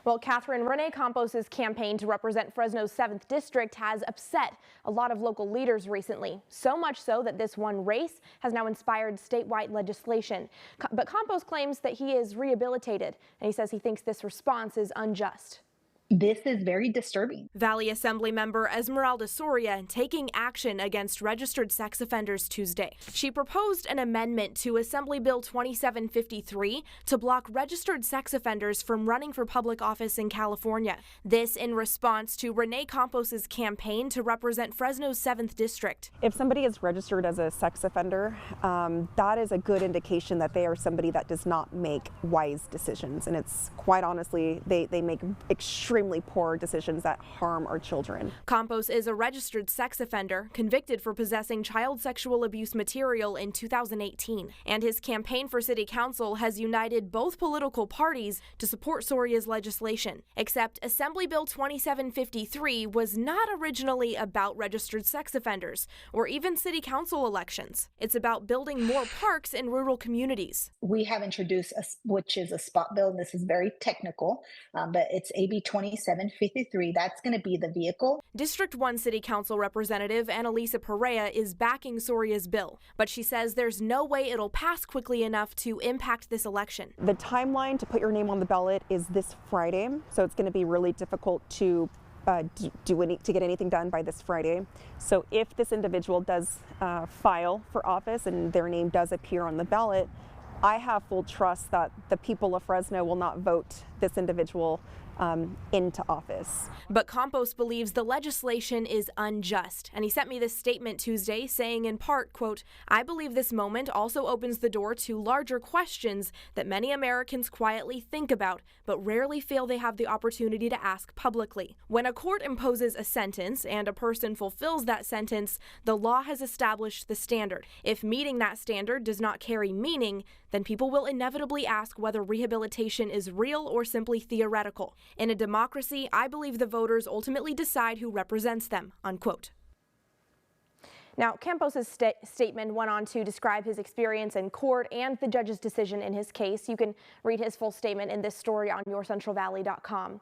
Well, Catherine, Renee Campos' campaign to represent Fresno's 7th district has upset a lot of local leaders recently. So much so that this one race has now inspired statewide legislation. But Campos claims that he is rehabilitated, and he says he thinks this response is unjust. This is very disturbing. Valley Assembly member Esmeralda Soria taking action against registered sex offenders Tuesday. She proposed an amendment to Assembly Bill 2753 to block registered sex offenders from running for public office in California. This in response to Renee Campos' campaign to represent Fresno's 7th district. If somebody is registered as a sex offender, that is a good indication that they are somebody that does not make wise decisions. And it's quite honestly, they make extremely poor decisions that harm our children. Campos is a registered sex offender convicted for possessing child sexual abuse material in 2018, and his campaign for city council has united both political parties to support Soria's legislation. Except Assembly Bill 2753 was not originally about registered sex offenders or even city council elections. It's about building more parks in rural communities. We have introduced, which is a spot bill, and this is very technical, but it's AB 2753. That's going to be the vehicle. District 1 City Council Representative Annalisa Perea is backing Soria's bill, but she says there's no way it'll pass quickly enough to impact this election. The timeline to put your name on the ballot is this Friday, so it's going to be really difficult to get anything done by this Friday. So if this individual does file for office and their name does appear on the ballot, I have full trust that the people of Fresno will not vote this individual into office. But Campos believes the legislation is unjust, and he sent me this statement Tuesday saying in part, quote, "I believe this moment also opens the door to larger questions that many Americans quietly think about, but rarely feel they have the opportunity to ask publicly. When a court imposes a sentence and a person fulfills that sentence, the law has established the standard. If meeting that standard does not carry meaning, then people will inevitably ask whether rehabilitation is real or simply theoretical. In a democracy, I believe the voters ultimately decide who represents them," unquote. Now, Campos' statement went on to describe his experience in court and the judge's decision in his case. You can read his full statement in this story on yourcentralvalley.com.